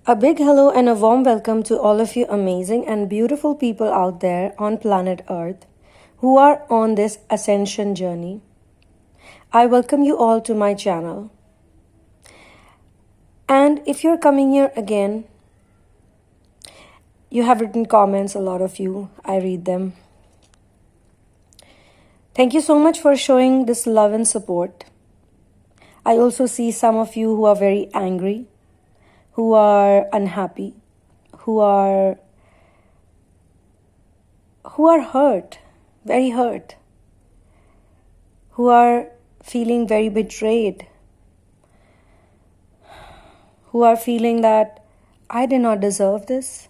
A big hello and a warm welcome to all of you amazing and beautiful people out there on planet Earth who are on this ascension journey. I welcome you all to my channel. And if you're coming here again, you have written comments, a lot of you. I read them. Thank you so much for showing this love and support. I also see some of you who are very angry, who are unhappy, who are hurt, very hurt, who are feeling very betrayed, who are feeling that I did not deserve this.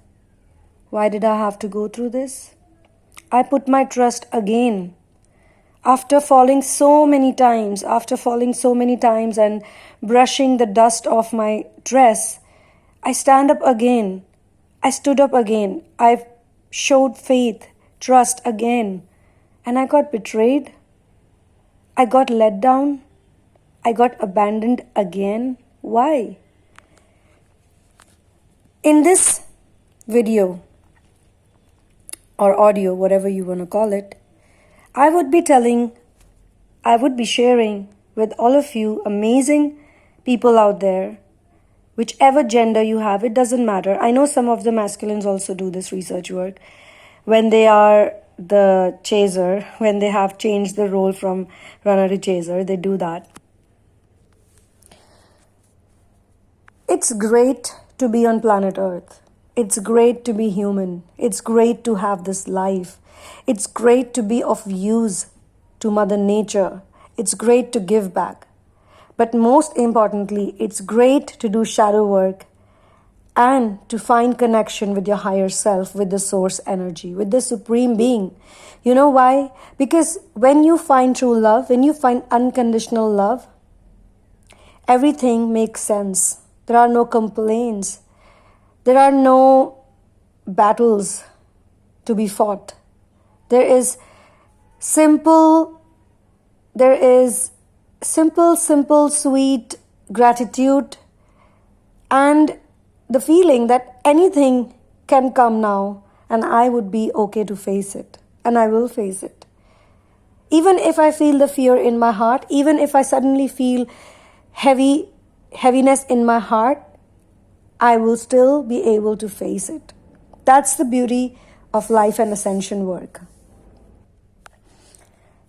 Why did I have to go through this? I put my trust again. After falling so many times and brushing the dust off my dress, I stand up again. I stood up again. I showed faith, trust again. And I got betrayed. I got let down. I got abandoned again. Why? In this video or audio, whatever you want to call it, I would be sharing with all of you amazing people out there, whichever gender you have, it doesn't matter. I know some of the masculines also do this research work. When they are the chaser, when they have changed the role from runner to chaser, they do that. It's great to be on planet Earth. It's great to be human. It's great to have this life. It's great to be of use to Mother Nature. It's great to give back. But most importantly, it's great to do shadow work and to find connection with your higher self, with the source energy, with the supreme being. You know why? Because when you find true love, when you find unconditional love, everything makes sense. There are no complaints. There are no battles to be fought. There is simple, sweet gratitude and the feeling that anything can come now and I would be okay to face it, and I will face it. Even if I feel the fear in my heart, even if I suddenly feel heaviness in my heart, I will still be able to face it. That's the beauty of life and ascension work.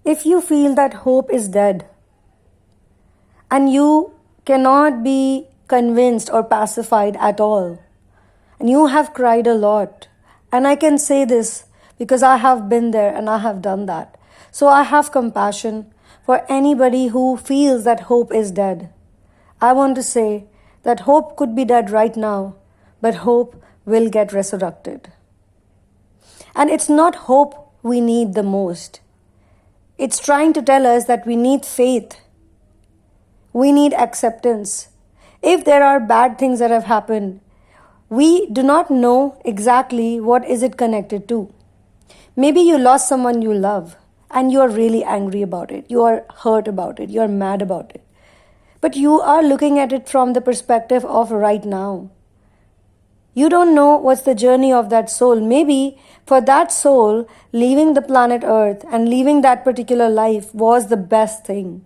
If you feel that hope is dead and you cannot be convinced or pacified at all, and you have cried a lot, and I can say this because I have been there and I have done that. So I have compassion for anybody who feels that hope is dead. I want to say that hope could be dead right now, but hope will get resurrected. And it's not hope we need the most. It's trying to tell us that we need faith. We need acceptance. If there are bad things that have happened, we do not know exactly what is it connected to. Maybe you lost someone you love and you are really angry about it. You are hurt about it. You are mad about it. But you are looking at it from the perspective of right now. You don't know what's the journey of that soul. Maybe for that soul, leaving the planet Earth and leaving that particular life was the best thing.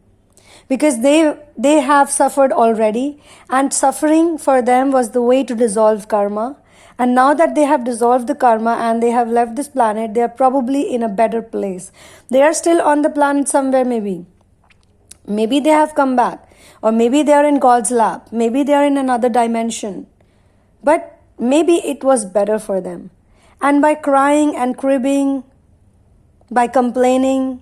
Because they have suffered already, and suffering for them was the way to dissolve karma. And now that they have dissolved the karma and they have left this planet, they are probably in a better place. They are still on the planet somewhere maybe. Maybe they have come back. Or maybe they are in God's lap. Maybe they are in another dimension. But maybe it was better for them. And by crying and cribbing, by complaining,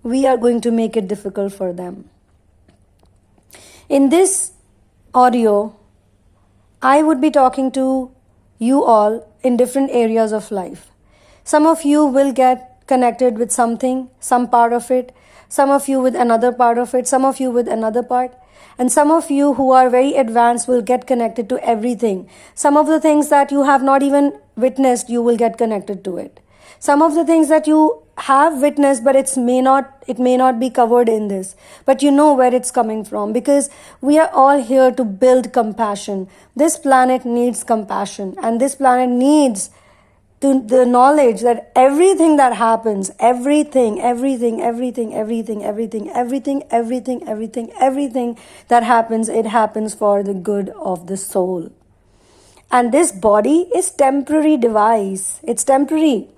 we are going to make it difficult for them. In this audio, I would be talking to you all in different areas of life. Some of you will get connected with something, some part of it. Some of you with another part of it. Some of you with another part. And some of you who are very advanced will get connected to everything. Some of the things that you have not even witnessed, you will get connected to it. Some of the things that you have witnessed, but it may not be covered in this, but you know where it's coming from, because we are all here to build compassion. This planet needs compassion, and this planet needs the knowledge that everything that happens, everything that happens, it happens for the good of the soul. And this body is temporary device. It's temporary.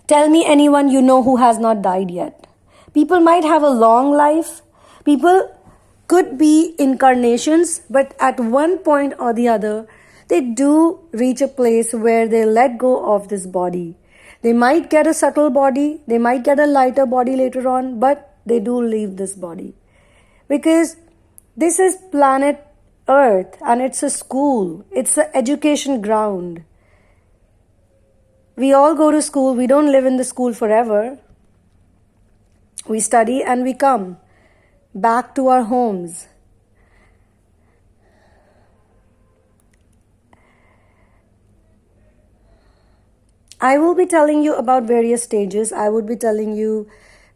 Tell me anyone you know who has not died yet. People might have a long life. People could be incarnations, but at one point or the other, they do reach a place where they let go of this body. They might get a subtle body. They might get a lighter body later on, but they do leave this body. Because this is planet Earth, and it's a school. It's an education ground. We all go to school. We don't live in the school forever. We study and we come back to our homes. I will be telling you about various stages. I would be telling you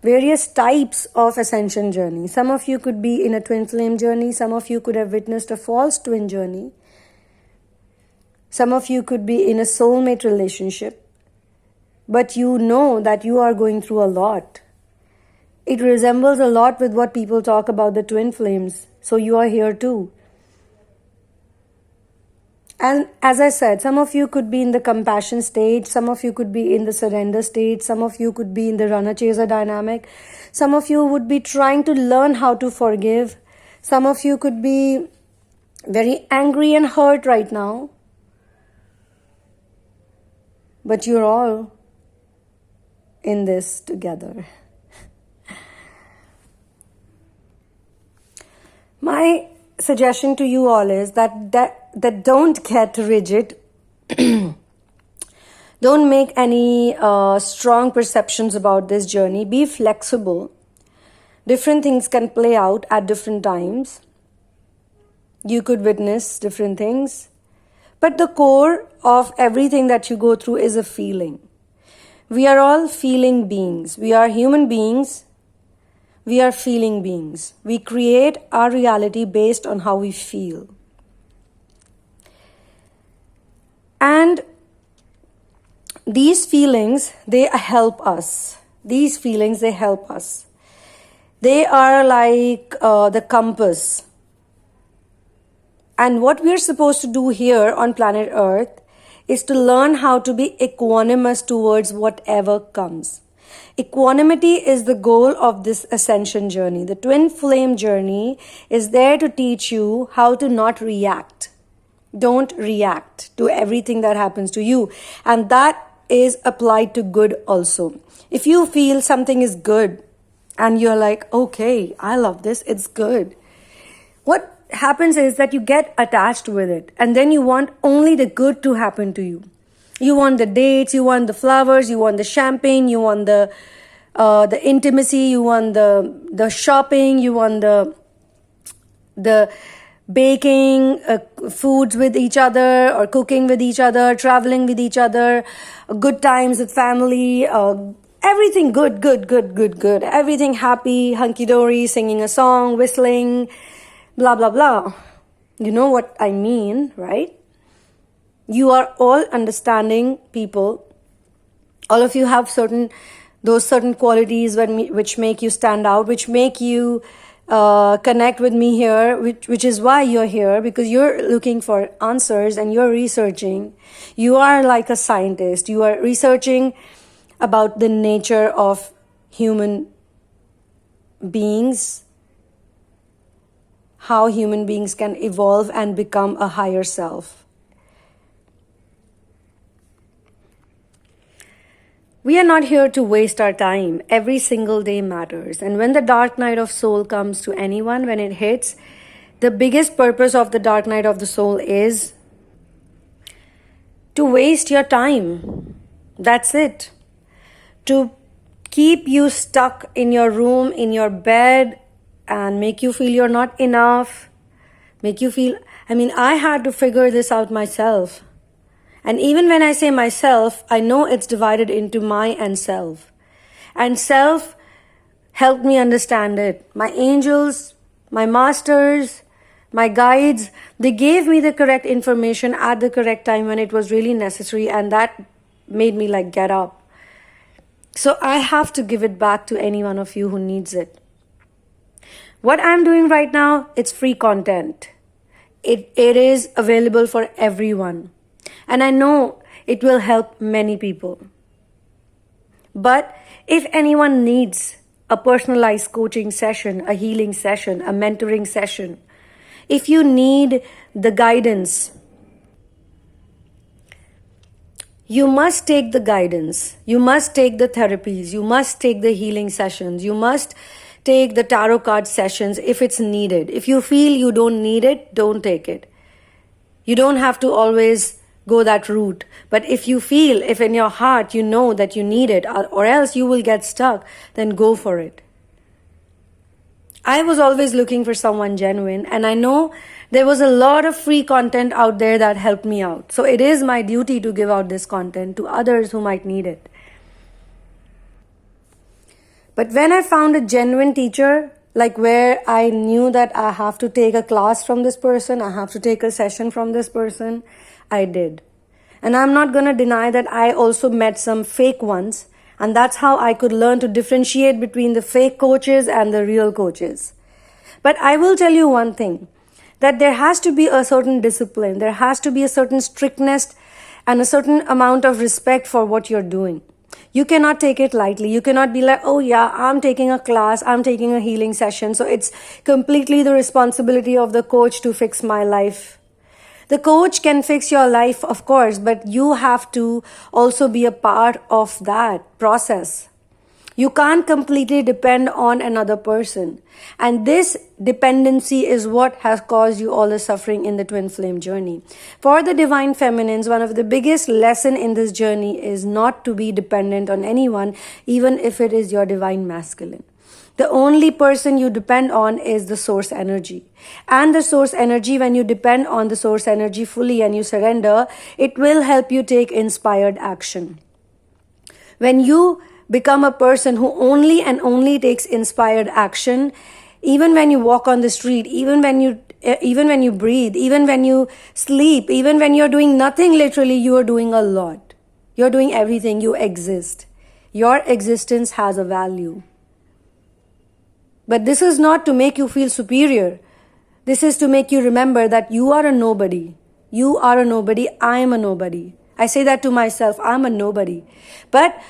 various types of ascension journey. Some of you could be in a twin flame journey. Some of you could have witnessed a false twin journey. Some of you could be in a soulmate relationship. But you know that you are going through a lot. It resembles a lot with what people talk about the twin flames. So you are here too. And as I said, some of you could be in the compassion stage. Some of you could be in the surrender stage. Some of you could be in the runner-chaser dynamic. Some of you would be trying to learn how to forgive. Some of you could be very angry and hurt right now. But you're all in this together. My suggestion to you all is that don't get rigid. Don't make any strong perceptions about this journey. Be flexible. Different things can play out at different times. You could witness different things. But the core of everything that you go through is a feeling. We are all feeling beings. We are human beings. We are feeling beings. We create our reality based on how we feel. And these feelings, they help us. These feelings, they help us. They are like the compass. And what we are supposed to do here on planet Earth is to learn how to be equanimous towards whatever comes. Equanimity is the goal of this ascension journey. The twin flame journey is there to teach you how to not react. Don't react to everything that happens to you. And that is applied to good also. If you feel something is good and you're like, okay, I love this, it's good. What happens is that you get attached with it, and then you want only the good to happen to you. You want the dates, you want the flowers, you want the champagne, you want the intimacy, you want the shopping, you want the baking, foods with each other, or cooking with each other, traveling with each other, good times with family, everything good. Everything happy, hunky-dory, singing a song, whistling, blah, blah, blah. You know what I mean, right? You are all understanding people. All of you have those certain qualities which make you stand out, which make you connect with me here, which is why you're here, because you're looking for answers and you're researching. You are like a scientist. You are researching about the nature of human beings, how human beings can evolve and become a higher self. We are not here to waste our time. Every single day matters. And when the dark night of soul comes to anyone, when it hits, the biggest purpose of the dark night of the soul is to waste your time. That's it. To keep you stuck in your room, in your bed, and make you feel you're not enough. Make you feel, I had to figure this out myself. And even when I say myself, I know it's divided into my and self. and self helped me understand it. My angels, my masters, my guides, they gave me the correct information at the correct time when it was really necessary, and that made me like get up. So I have to give it back to any one of you who needs it. What I'm doing right now, it's free content. It is available for everyone. And I know it will help many people. But if anyone needs a personalized coaching session, a healing session, a mentoring session, if you need the guidance, you must take the guidance. You must take the therapies. You must take the healing sessions. You must take the tarot card sessions if it's needed. If you feel you don't need it, don't take it. You don't have to always go that route. But if you feel, if in your heart you know that you need it, or else you will get stuck, then go for it. I was always looking for someone genuine, and I know there was a lot of free content out there that helped me out. So it is my duty to give out this content to others who might need it. But when I found a genuine teacher, like where I knew that I have to take a class from this person, I have to take a session from this person, I did. And I'm not going to deny that I also met some fake ones, and that's how I could learn to differentiate between the fake coaches and the real coaches. But I will tell you one thing, that there has to be a certain discipline, there has to be a certain strictness and a certain amount of respect for what you're doing. You cannot take it lightly. You cannot be like, oh yeah, I'm taking a class, I'm taking a healing session, so it's completely the responsibility of the coach to fix my life. The coach can fix your life, of course, but you have to also be a part of that process. You can't completely depend on another person. And this dependency is what has caused you all the suffering in the twin flame journey. For the divine feminines, one of the biggest lessons in this journey is not to be dependent on anyone, even if it is your divine masculine. The only person you depend on is the source energy. And the source energy, when you depend on the source energy fully and you surrender, it will help you take inspired action. When you become a person who only and only takes inspired action, even when you walk on the street, even when you breathe, even when you sleep, even when you're doing nothing, literally you are doing a lot. You're doing everything. You exist. Your existence has a value. But this is not to make you feel superior. This is to make you remember that you are a nobody. You are a nobody. I am a nobody. I say that to myself. I'm a nobody. But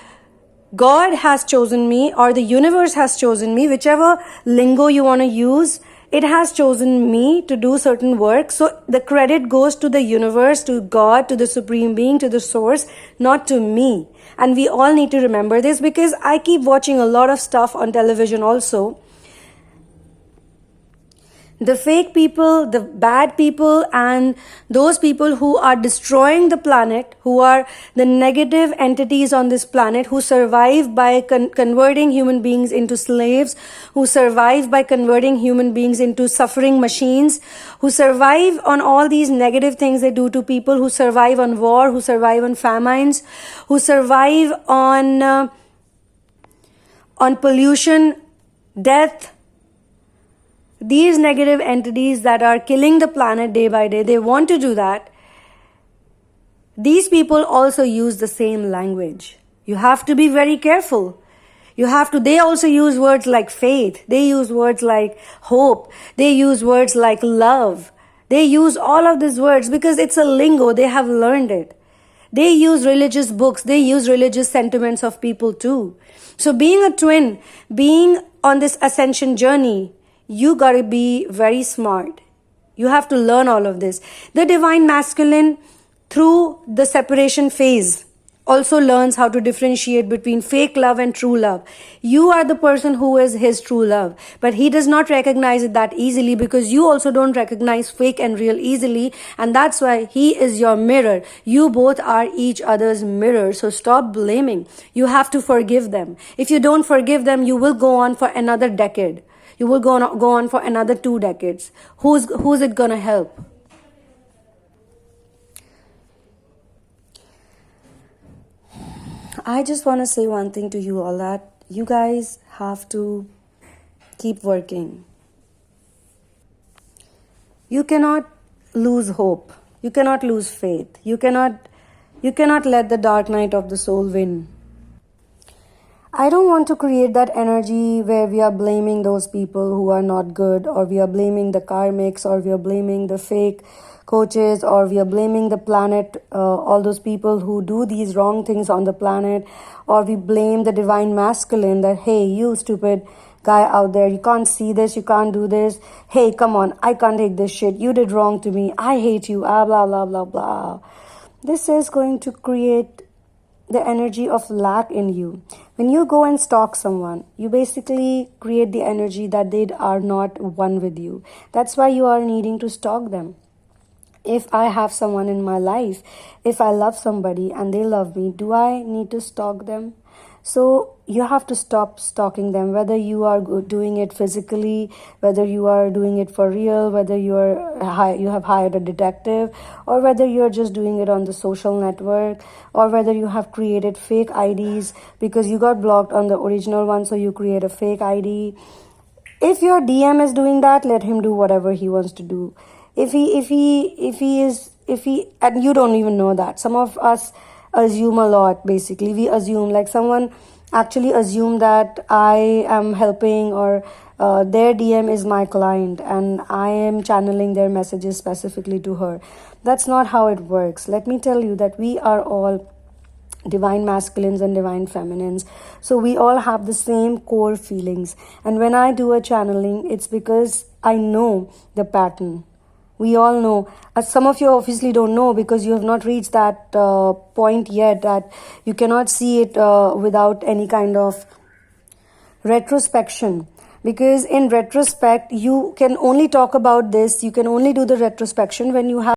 God has chosen me, or the universe has chosen me, whichever lingo you want to use, it has chosen me to do certain work. So the credit goes to the universe, to God, to the supreme being, to the source, not to me. And we all need to remember this, because I keep watching a lot of stuff on television also. The fake people, the bad people, and those people who are destroying the planet, who are the negative entities on this planet, who survive by converting human beings into slaves, who survive by converting human beings into suffering machines, who survive on all these negative things they do to people, who survive on war, who survive on famines, who survive on pollution, death. These negative entities that are killing the planet day by day, they want to do that. These people also use the same language. You have to be very careful. They also use words like faith. They use words like hope. They use words like love. They use all of these words because it's a lingo. They have learned it. They use religious books. They use religious sentiments of people too. So being a twin, being on this ascension journey, you gotta be very smart. You have to learn all of this. The divine masculine, through the separation phase, also learns how to differentiate between fake love and true love. You are the person who is his true love, but he does not recognize it that easily, because you also don't recognize fake and real easily, and that's why he is your mirror. You both are each other's mirror, so stop blaming. You have to forgive them. If you don't forgive them, you will go on for another decade. You will go on for another 2 decades. Who's it gonna help? I just want to say one thing to you all, that you guys have to keep working. You cannot lose hope. You cannot lose faith. You cannot let the dark night of the soul win. I don't want to create that energy where we are blaming those people who are not good, or we are blaming the karmics, or we are blaming the fake coaches, or we are blaming the planet, all those people who do these wrong things on the planet, or we blame the divine masculine that, hey, you stupid guy out there, you can't see this, you can't do this, hey, come on, I can't take this shit, you did wrong to me, I hate you, blah, blah, blah, blah. This is going to create the energy of lack in you. When you go and stalk someone, you basically create the energy that they are not one with you. That's why you are needing to stalk them. If I have someone in my life, if I love somebody and they love me, do I need to stalk them? So you have to stop stalking them, whether you are doing it physically, whether you are doing it for real, whether you have hired a detective, or whether you're just doing it on the social network, or whether you have created fake IDs because you got blocked on the original one, so you create a fake ID. If your DM is doing that, let him do whatever he wants to do. If he, and you don't even know that. Some of us assume a lot, basically. We assume, like someone actually assume that I am helping, or their DM is my client and I am channeling their messages specifically to her. That's not how it works. Let me tell you that we are all divine masculines and divine feminines, so we all have the same core feelings. And when I do a channeling, it's because I know the pattern. We all know. Some of you obviously don't know because you have not reached that point yet, that you cannot see it without any kind of retrospection. Because in retrospect, you can only talk about this, you can only do the retrospection when you have